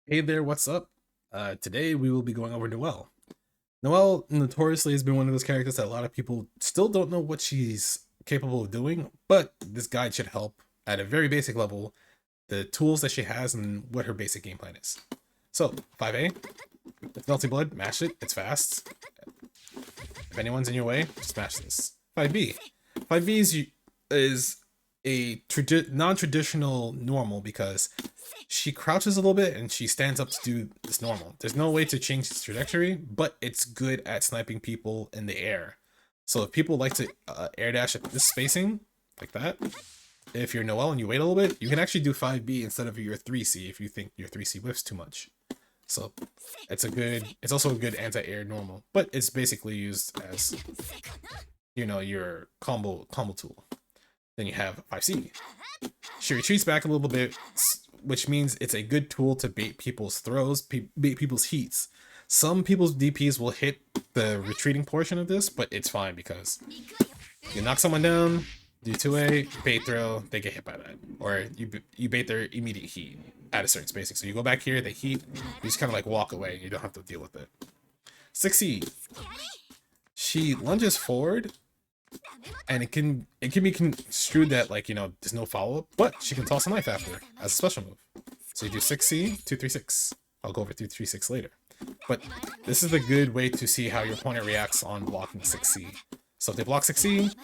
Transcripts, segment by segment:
Hey there, what's up? Today we will be going over Noel. Noel notoriously has been one of those characters that a lot of people still don't know what she's capable of doing, but this guide should help at a very basic level the tools that she has and what her basic game plan is. So, 5A, it's Melting Blood, mash it, it's fast. If anyone's in your way, just smash this. 5B. 5B is a non-traditional normal because she crouches a little bit and she stands up to do this normal. There's no way to change its trajectory, but it's good at sniping people in the air. So if people like to air dash at this spacing, like that, if you're Noel and you wait a little bit, you can actually do 5B instead of your 3C if you think your 3C whiffs too much. So it's also a good anti-air normal, but it's basically used as, your combo tool. Then you have 5C. She retreats back a little bit, which means it's a good tool to bait people's throws, bait people's heats. Some people's DPs will hit the retreating portion of this, but it's fine because you knock someone down, do 2A, bait throw, they get hit by that. Or you bait their immediate heat at a certain spacing. So you go back here, they heat, you just kind of like walk away, you don't have to deal with it. 6C. She lunges forward, and it can be construed that there's no follow-up, but she can toss a knife after as a special move. So you do 6C, 2-3-6. I'll go over 2-3-6 later. But this is a good way to see how your opponent reacts on blocking 6C. So if they block 6C,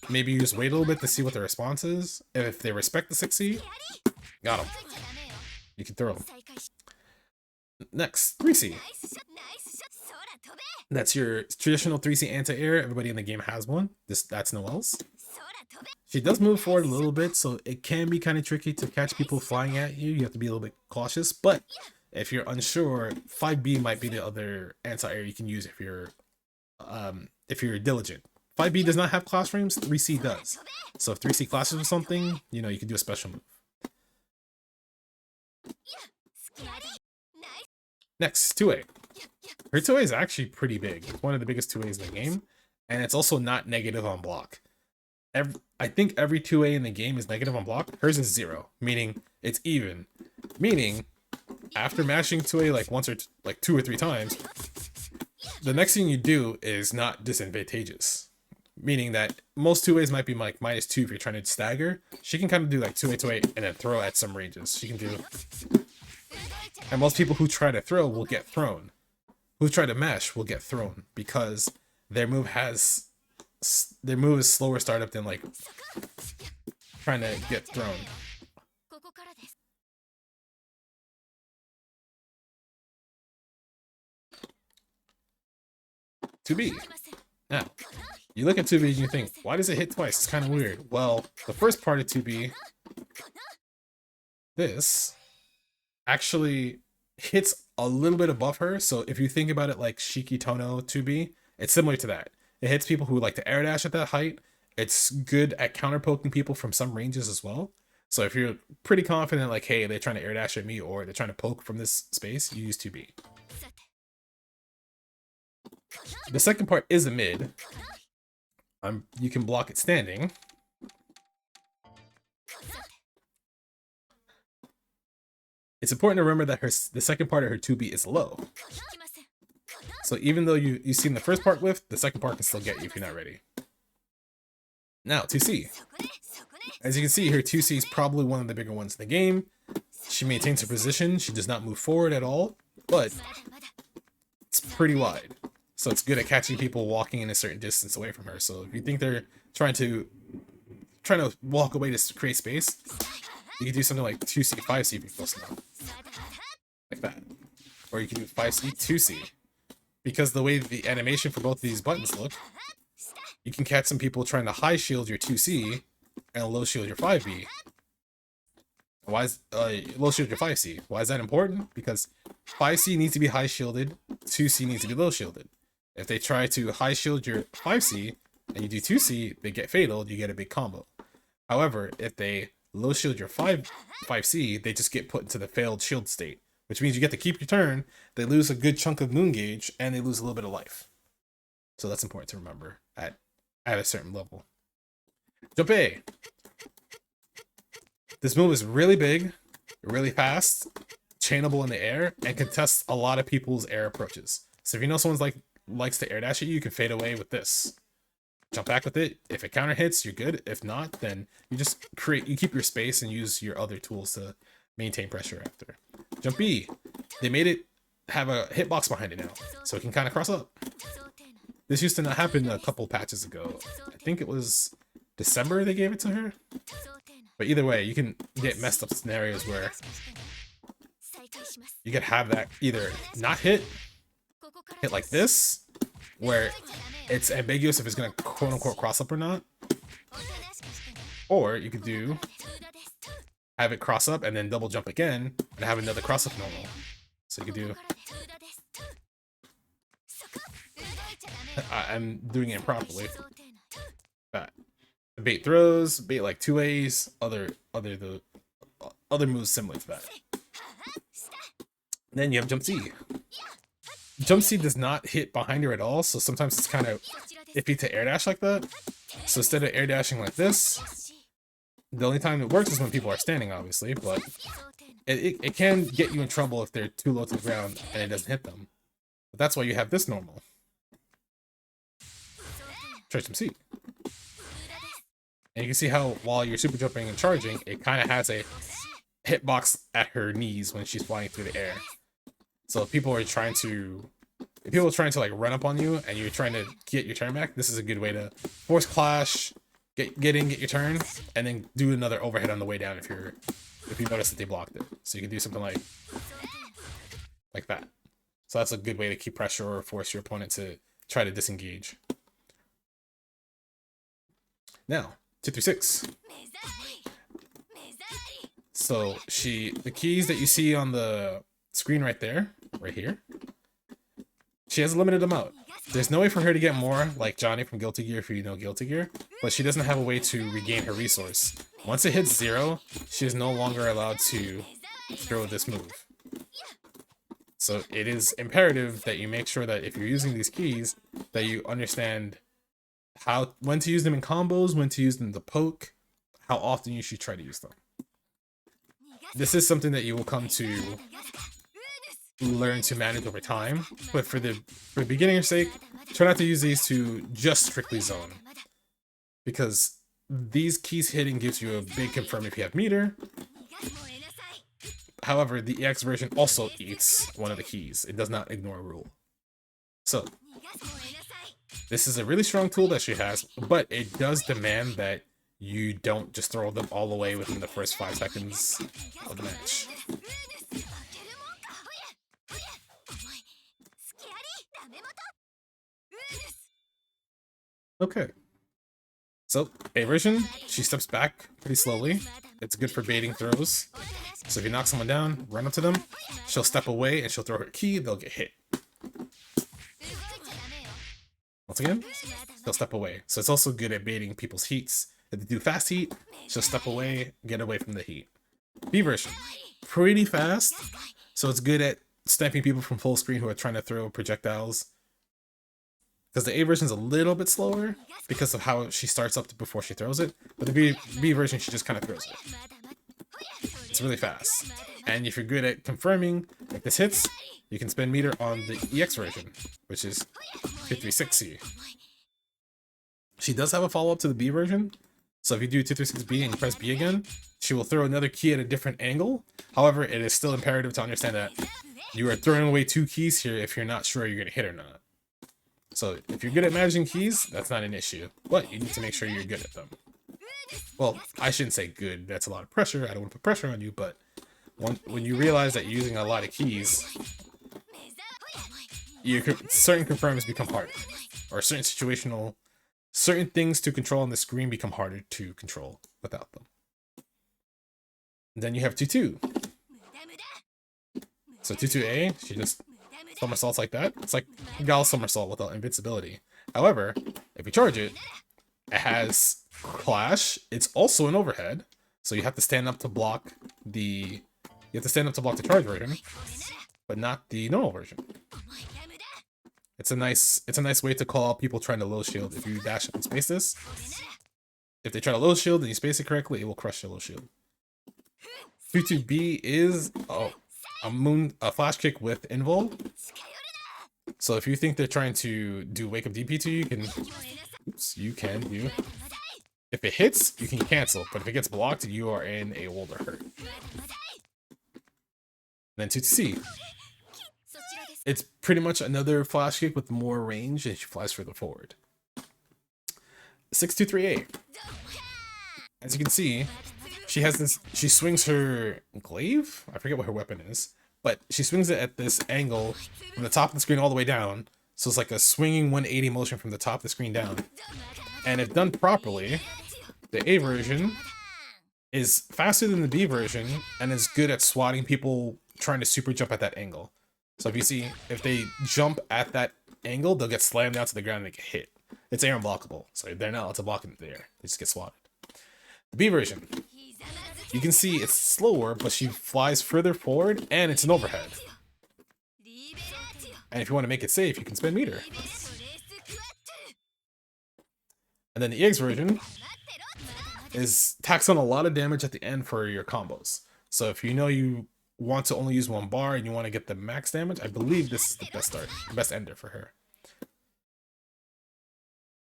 maybe you just wait a little bit to see what the response is. If they respect the 6C, got them. You can throw them. Next, 3C. That's your traditional 3C anti-air. Everybody in the game has one. That's Noel's. She does move forward a little bit, so it can be kind of tricky to catch people flying at you. You have to be a little bit cautious, but if you're unsure, 5B might be the other anti-air you can use if you're diligent. 5B does not have class frames, 3C does. So if 3C clashes with something, you can do a special move. Next, 2A. Her 2A is actually pretty big. It's one of the biggest 2As in the game, and it's also not negative on block. I think every 2A in the game is negative on block. Hers is 0, meaning it's even. Meaning, after mashing 2A like once or like 2 or 3 times, the next thing you do is not disadvantageous. Meaning that most 2As might be like -2 if you're trying to stagger. She can kind of do like 2A, 2A, and then throw at some ranges. She can do. And most people who try to throw will get thrown. Who try to mash will get thrown because their move is slower startup than like trying to get thrown. To B. Now, you look at 2B and you think, why does it hit twice? It's kind of weird. Well, the first part of 2B, this actually hits a little bit above her. So if you think about it like Shiki Tono 2B, it's similar to that. It hits people who like to air dash at that height. It's good at counter poking people from some ranges as well. So if you're pretty confident, like, hey, they're trying to air dash at me or they're trying to poke from this space, you use 2B. The second part is a mid. You can block it standing. It's important to remember that the second part of her 2B is low. So even though you've seen the first part with, the second part can still get you if you're not ready. Now, 2C. As you can see, her 2C is probably one of the bigger ones in the game. She maintains her position. She does not move forward at all, but it's pretty wide. So it's good at catching people walking in a certain distance away from her. So if you think they're trying to walk away to create space, you can do something like 2C, 5C if you're close enough. Like that. Or you can do 5C, 2C. Because the way the animation for both of these buttons look, you can catch some people trying to high shield your 2C and low shield your 5B. Why is low shield your 5C? Why is that important? Because 5C needs to be high shielded, 2C needs to be low shielded. If they try to high shield your 5C and you do 2C, they get fataled, you get a big combo. However, if they low shield your 5C, they just get put into the failed shield state, which means you get to keep your turn, they lose a good chunk of moon gauge, and they lose a little bit of life. So that's important to remember at a certain level. Jump A. This move is really big, really fast, chainable in the air and contests a lot of people's air approaches. So if you know someone's likes to air dash at you, you can fade away with this. Jump back with it. If it counter hits, you're good. If not, then you just keep your space and use your other tools to maintain pressure after. Jump B. They made it have a hitbox behind it now, so it can kind of cross up. This used to not happen a couple patches ago. I think it was December they gave it to her. But either way, you can get messed up scenarios where you could have that either not hit like this, where it's ambiguous if it's going to quote-unquote cross up or not. Or you could have it cross up and then double jump again and have another cross up normal. So you could do... I'm doing it improperly. That. Bait throws, bait like 2As, other moves similar to that. Then you have jump C. Jump C does not hit behind her at all, so sometimes it's kind of iffy to air dash like that. So instead of air dashing like this, the only time it works is when people are standing, obviously, but it can get you in trouble if they're too low to the ground and it doesn't hit them. But that's why you have this normal. Try some C. And you can see how while you're super jumping and charging, it kind of has a hitbox at her knees when she's flying through the air. So if people are trying to like run up on you and you're trying to get your turn back, this is a good way to force clash, get your turn, and then do another overhead on the way down if you notice that they blocked it. So you can do something like that. So that's a good way to keep pressure or force your opponent to try to disengage. Now, 236. So the keys that you see on the screen right here, she has a limited amount. There's no way for her to get more like Johnny from Guilty Gear if you know Guilty Gear, but she doesn't have a way to regain her resource. Once it hits 0, she is no longer allowed to throw this move. So it is imperative that you make sure that if you're using these keys, that you understand when to use them in combos, when to use them to poke, how often you should try to use them. This is something that you will come to learn to manage over time, but for the beginner's sake, try not to use these to just strictly zone, because these keys hitting gives you a big confirm if you have meter. However, the EX version also eats one of the keys. It does not ignore a rule. So this is a really strong tool that she has, but it does demand that you don't just throw them all away within the first 5 seconds of the match. Okay. So, A version, she steps back pretty slowly. It's good for baiting throws. So if you knock someone down, run up to them, she'll step away and she'll throw her key, they'll get hit. Once again, she'll step away. So it's also good at baiting people's heats. If they do fast heat, she'll step away, get away from the heat. B version, pretty fast. So it's good at sniping people from full screen who are trying to throw projectiles. Because the A version is a little bit slower because of how she starts up before she throws it. But the B version, she just kind of throws it. It's really fast. And if you're good at confirming if this hits, you can spend meter on the EX version, which is 236C. She does have a follow-up to the B version. So if you do 236B and press B again, she will throw another key at a different angle. However, it is still imperative to understand that you are throwing away 2 keys here if you're not sure you're going to hit or not. So if you're good at managing keys, that's not an issue, but you need to make sure you're good at them. Well, I shouldn't say good. That's a lot of pressure. I don't want to put pressure on you, but when you realize that you're using a lot of keys, certain confirms become harder, or certain things to control on the screen become harder to control without them. And then you have 2-2. So 2-2A, she just somersaults like that. It's like Gal somersault without invincibility. However, if you charge it, it has clash. It's also an overhead, so you have to stand up to block the charge version, but not the normal version. It's a nice way to call out people trying to low shield. If you dash up and space this, if they try to low shield and you space it correctly, it will crush your low shield. 2-2B is a flash kick with invul. So if you think they're trying to do wake up DP to you, you can do. If it hits, you can cancel, but if it gets blocked, you are in a world of hurt. Then 2C. It's pretty much another flash kick with more range, and she flies further forward. 6-2-3-8. As you can see, she has this. She swings her glaive. I forget what her weapon is, but she swings it at this angle from the top of the screen all the way down. So it's like a swinging 180 motion from the top of the screen down. And if done properly, the A version is faster than the B version and is good at swatting people trying to super jump at that angle. So if you see, if they jump at that angle, they'll get slammed down to the ground and they get hit. It's air unblockable, so they're not allowed to block in the air. They just get swatted. The B version, you can see it's slower, but she flies further forward and it's an overhead. And if you want to make it safe, you can spin meter. And then the EX version tacks on a lot of damage at the end for your combos. So if you know you want to only use one bar and you want to get the max damage, I believe this is the best ender for her.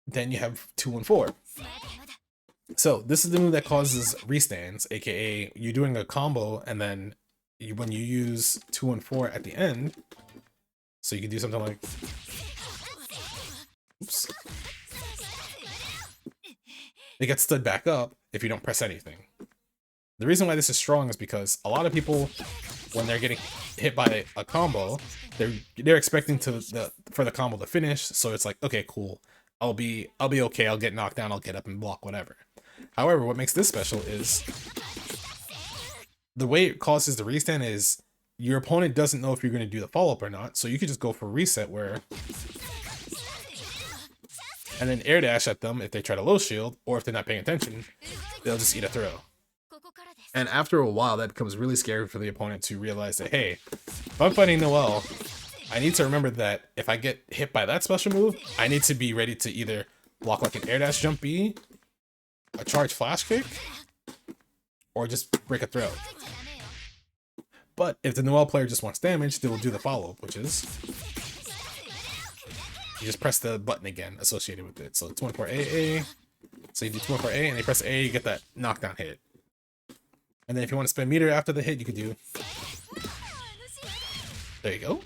Then you have 2-1-4. So this is the move that causes restands, aka you're doing a combo and then when you use 2-1-4 at the end, so you can do something like, oops, it gets stood back up if you don't press anything. The reason why this is strong is because a lot of people, when they're getting hit by a combo, they're expecting for the combo to finish. So it's like, okay, cool, I'll be okay. I'll get knocked down. I'll get up and block whatever. However, what makes this special is the way it causes the restand is your opponent doesn't know if you're going to do the follow up or not. So you could just go for reset and then air dash at them if they try to low shield, or if they're not paying attention, they'll just eat a throw. And after a while, that becomes really scary for the opponent to realize that, hey, if I'm fighting Noel, I need to remember that if I get hit by that special move, I need to be ready to either block like an air dash jump B, a charge flash kick, or just break a throw. But if the Noel player just wants damage, they will do the follow-up, which is you just press the button again associated with it. So 2-1-4-A. So you do 2-1-4-A and you press A, you get that knockdown hit. And then if you want to spin meter after the hit, you could do, there you go.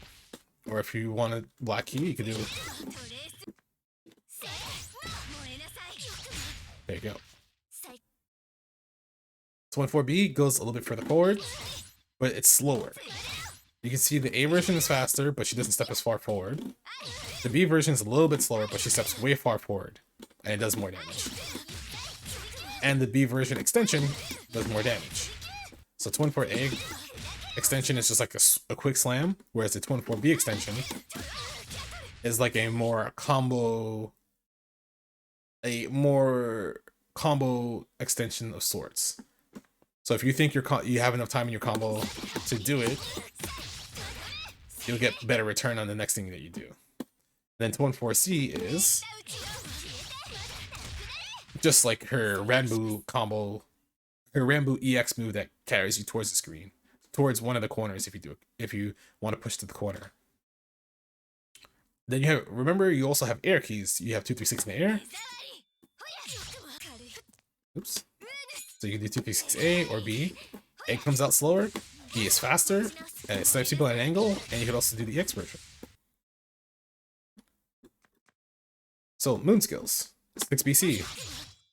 Or if you want a black key, you could do, there you go. 2-1-4-B goes a little bit further forward, but it's slower. You can see the A version is faster, but she doesn't step as far forward. The B version is a little bit slower, but she steps way far forward, and it does more damage. And the B version extension does more damage. So 2-1-4-A extension is just like a quick slam, whereas the 2-1-4-B extension is like a more combo extension of sorts. So if you think you have enough time in your combo to do it, you'll get better return on the next thing that you do. Then 2-1-4-C is just like her Ranbu combo, her Ranbu EX move that carries you towards the screen, towards one of the corners if you want to push to the corner. Then remember you also have air keys. You have 2-3-6 in the air. Oops. So you can do 2-3-6-A or B. A comes out slower, B is faster, and it snipes people at an angle, and you can also do the EX version. So moon skills. 6BC.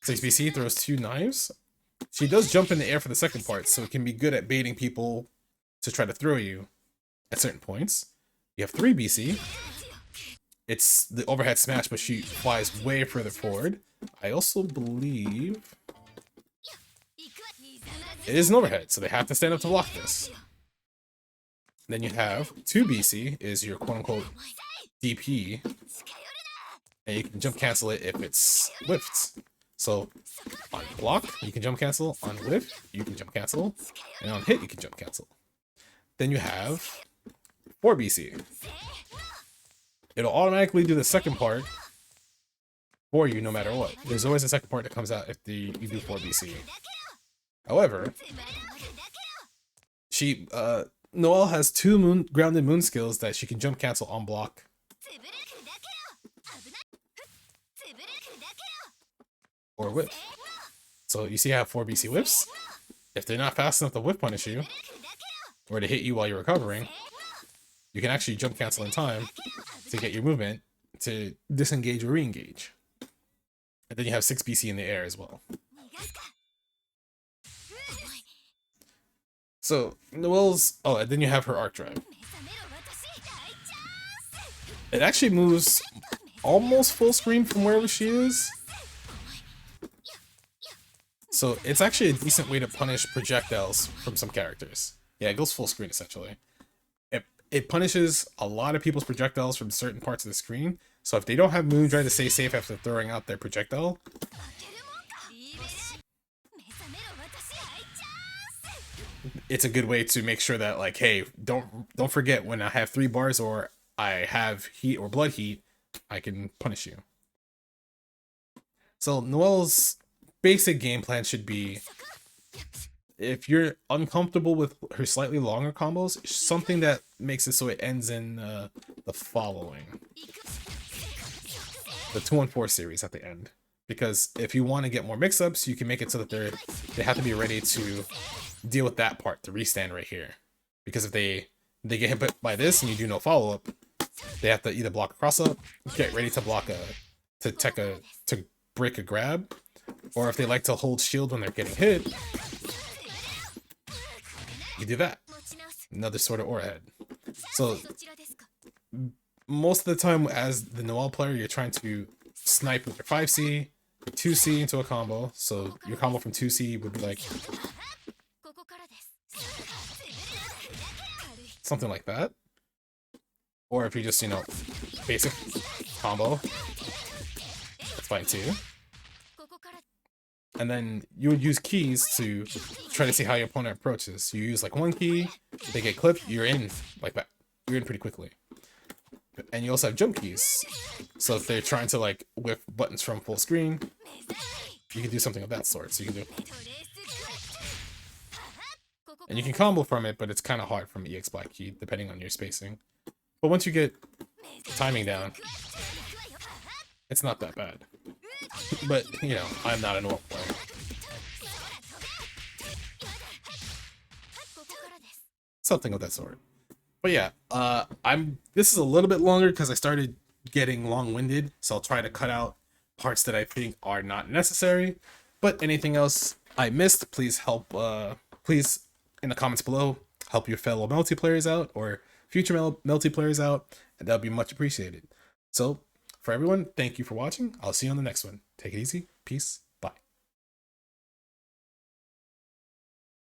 6BC throws 2 knives. She does jump in the air for the second part, so it can be good at baiting people to try to throw you at certain points. You have 3BC. It's the overhead smash, but she flies way further forward. I also believe it is an overhead, so they have to stand up to block this. Then you have 2BC is your quote-unquote DP, and you can jump cancel it if it's whiffed. So on block, you can jump cancel. On whiff, you can jump cancel. And on hit, you can jump cancel. Then you have 4BC. It'll automatically do the second part for you no matter what. There's always a second part that comes out if you do 4BC. However, Noel has grounded moon skills that she can jump cancel on block or whip. So you see how 4 BC whips? If they're not fast enough to whip punish you, or to hit you while you're recovering, you can actually jump cancel in time to get your movement to disengage or re-engage. And then you have 6 BC in the air as well. So Noel's, oh, and then you have her arc drive. It actually moves almost full screen from wherever she is. So it's actually a decent way to punish projectiles from some characters. Yeah, it goes full screen essentially. It punishes a lot of people's projectiles from certain parts of the screen. So if they don't have Moondrive to stay safe after throwing out their projectile, it's a good way to make sure that, like, hey, don't forget when I have 3 bars or I have heat or blood heat, I can punish you. So Noel's basic game plan should be, if you're uncomfortable with her slightly longer combos, something that makes it so it ends in the following. The 2-on-4 series at the end. Because if you want to get more mix-ups, you can make it so that they have to be ready to deal with that part, the restand right here. Because if they get hit by this and you do no follow-up, they have to either block a cross-up, get ready to block to break a grab, or if they like to hold shield when they're getting hit, you do that. Another sort of aura head. So most of the time as the Noel player, you're trying to snipe with your 5C, 2C into a combo. So your combo from 2C would be like something like that. Or if you just, basic combo, that's fine too. And then you would use keys to try to see how your opponent approaches. You use like 1 key, they get clipped, you're in like that. You're in pretty quickly. And you also have jump keys. So if they're trying to like whip buttons from full screen, you can do something of that sort. So you can do, and you can combo from it, but it's kind of hard from EX Black Key, depending on your spacing. But once you get timing down, it's not that bad. But, I'm not a Noel player. Something of that sort. But yeah, this is a little bit longer because I started getting long-winded, so I'll try to cut out parts that I think are not necessary. But anything else I missed, please please in the comments below, help your fellow multiplayers out or future multiplayers out, and that would be much appreciated. So, for everyone, thank you for watching. I'll see you on the next one. Take it easy. Peace.